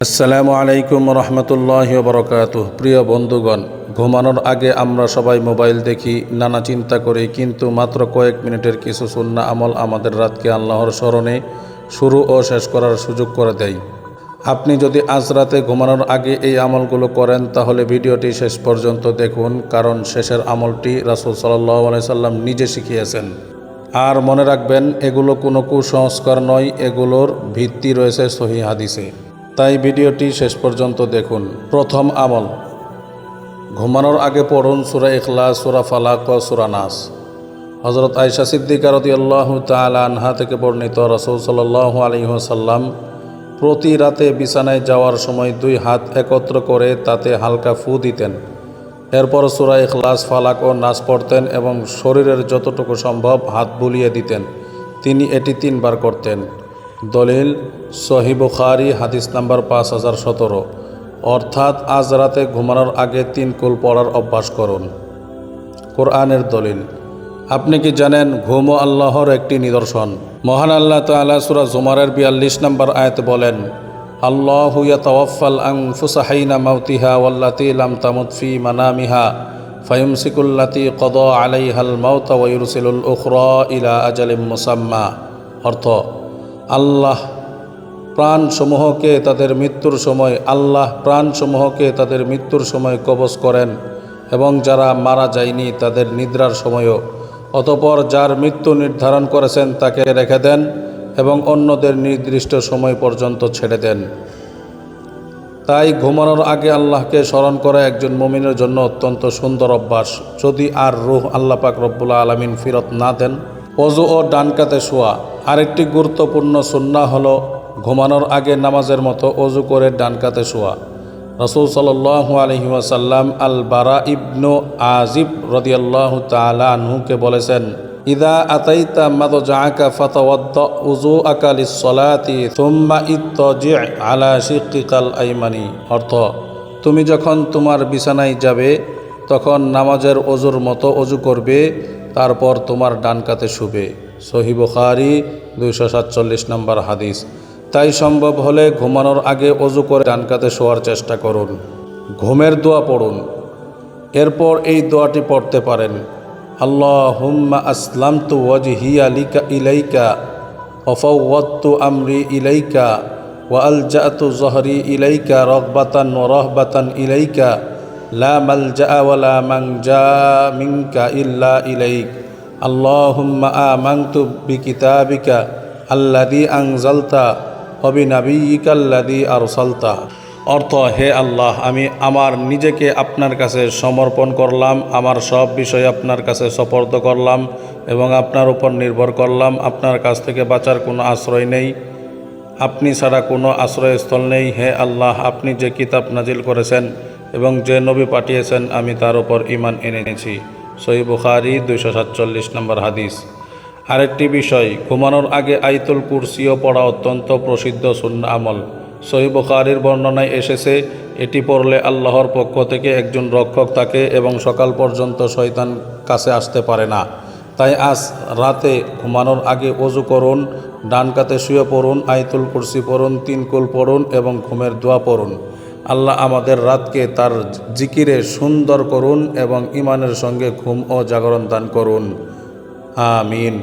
আসসালামু আলাইকুম রহমতুল্লাহি ওয়া বারাকাতুহু। প্রিয় বন্ধুগণ, ঘুমানোর আগে আমরা সবাই মোবাইল দেখি, নানা চিন্তা করি, কিন্তু মাত্র কয়েক মিনিটের কিছু সুন্নাহ আমল আমাদের রাতকে আল্লাহর স্মরণে শুরু ও শেষ করার সুযোগ করে দেয়। আপনি যদি আজ রাতে ঘুমানোর আগে এই আমলগুলো করেন তাহলে ভিডিওটি শেষ পর্যন্ত দেখুন, কারণ শেষের আমলটি রাসূল সাল্লাল্লাহু আলাইহি সাল্লাম নিজে শিখিয়েছেন। আর মনে রাখবেন, এগুলো কোনো কুসংস্কার নয়, এগুলোর ভিত্তি রয়েছে সহিহ হাদিসে। তাই ভিডিওটি শেষ পর্যন্ত দেখুন। প্রথম আমল, ঘুমানোর আগে পড়ুন সূরা ইখলাস, সূরা ফালাক ও সূরা নাস। হযরত আয়েশা সিদ্দিকা রাদিয়াল্লাহু তাআলা আনহা থেকে বর্ণিত, রাসূল সাল্লাল্লাহু আলাইহি ওয়াসাল্লাম প্রতি রাতে বিছানায় যাওয়ার সময় দুই হাত একত্র করে তাতে হালকা ফু দিতেন। এরপর সূরা ইখলাস, ফালাক ও নাস পড়তেন এবং শরীরের যতটুকু সম্ভব হাত বুলিয়ে দিতেন। তিনি এটি 3 বার করতেন। দলিল সহিহ বুখারী, হাদিস নাম্বার 5017। অর্থাৎ আজ রাতে ঘুমানোর আগে 3 কুল পড়ার অভ্যাস করুন। কোরআনের দলিল, আপনি কি জানেন ঘুমও আল্লাহর একটি নিদর্শন? মহান আল্লাহ তাআলা সূরা জুমারের 42 নম্বর আয়াতে বলেন, আল্লাহু ইয়াতাওয়াফাল আনফুসা হিনা মাউতিহা ওয়াল্লাতী লাম তামুত ফি মানামিহা ফায়ুমসিকুল্লাতী ক্বাদা আলাইহাল মাউতা ওয়া ইউরসিলুল উখরা ইলা আজালিম মুসাম্মা। অর্থ, আল্লাহ প্রাণসমূহকে তাদের মৃত্যুর সময় কবজ করেন এবং যারা মারা যায়নি তাদের নিদ্রার সময়ও। অতঃপর যার মৃত্যু নির্ধারণ করেছেন তাকে রেখে দেন এবং অন্যদের নির্দিষ্ট সময় পর্যন্ত ছেড়ে দেন। তাই ঘুমানোর আগে আল্লাহকে স্মরণ করা একজন মুমিনের জন্য অত্যন্ত সুন্দর অভ্যাস। যদি আর রূহ আল্লাহ পাক রব্বুল আলামিন ফিরত না দেন। ওযু ও ডান কাতে শোয়া। আরেকটি গুরুত্বপূর্ণ সুন্নাহ হলো ঘুমানোর আগে নামাজের মতো ওযু করে ডান কাতে শোয়া। রাসূল সাল্লাল্লাহু আলাইহি ওয়াসাল্লাম আল বারা ইবনু আজিব রাদিয়াল্লাহু তাআলা আনহুকে বলেছেন, ইদা আতাইতা মাদজাআকা ফাতাওয়াদ্দা উযুআকা লিস-সালাতি থুম্মা ইত্তাজি' আলা শিক্কিকাল আইমানি। অর্থ, তুমি যখন তোমার বিছানায় যাবে তখন নামাজের ওযুর মতো ওযু করবে, তারপর তোমার ডান কাতে শুবে। সহিহ বুখারী 247 নম্বর হাদিস। তাই সম্ভব হলে ঘুমানোর আগে ওযু করে ডান কাতে শোয়ার চেষ্টা করুন। ঘুমের দোয়া পড়ুন। এরপর এই দোয়াটি পড়তে পারেন, আল্লাহুম্মা আসলামতু ওয়াজহিয়া ইলাইকা ওয়া ফাওয়াদতু আমরি ইলাইকা ওয়া আলজাতু যহরি ইলাইকা রাগবাতান ওয়া রাহবাতান ইলাইকা লা মালজা ওয়া লা মানজা মিনকা ইল্লা ইলাইক। আল্লাহুম্মা আমানতু বিকিতাবিকা আল্লাযী আনজালতা ওয়া বিনাবিয়্যিকা আল্লাযী আরসালতা। অর্থ, হে আল্লাহ, আমি আমার নিজেকে আপনার কাছে সমর্পণ করলাম, আমার সব বিষয় আপনার কাছে সোপর্দ করলাম এবং আপনার উপর নির্ভর করলাম। আপনার কাছ থেকে বাঁচার কোনো আশ্রয় নেই, আপনি ছাড়া কোনো আশ্রয়স্থল নেই। হে আল্লাহ, আপনি যে কিতাব নাজিল করেছেন এবং যে নবী পাঠিয়েছেন আমি তার উপর ঈমান এনেছি। সহিহ বুখারী 247 নম্বর হাদিস। আরেকটি বিষয়, ঘুমানোর আগে আয়াতুল কুরসিও পড়া অত্যন্ত প্রসিদ্ধ সুন্নাহ আমল। সহিহ বুখারীর বর্ণনায় এসেছে, এটি পড়লে আল্লাহর পক্ষ থেকে একজন রক্ষক থাকে এবং সকাল পর্যন্ত শয়তান কাছে আসতে পারে না। তাই আজ রাতে ঘুমানোর আগে ওযু করুন, ডান কাতে শুয়ে পড়ুন, আয়াতুল কুরসি পড়ুন, 3 কুল পড়ুন এবং ঘুমের দোয়া পড়ুন। আল্লাহ আমাদের রাতকে তার জিকিরে সুন্দর করুন এবং ঈমানের সঙ্গে ঘুম ও জাগরণ দান করুন। আমিন।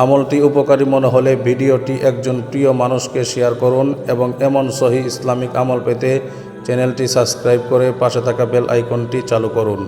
আমলটি উপকারী মনে হলে ভিডিওটি একজন প্রিয় মানুষকে শেয়ার করুন এবং এমন সহিহ ইসলামিক আমল পেতে চ্যানেলটি সাবস্ক্রাইব করে পাশে থাকা বেল আইকনটি চালু করুন।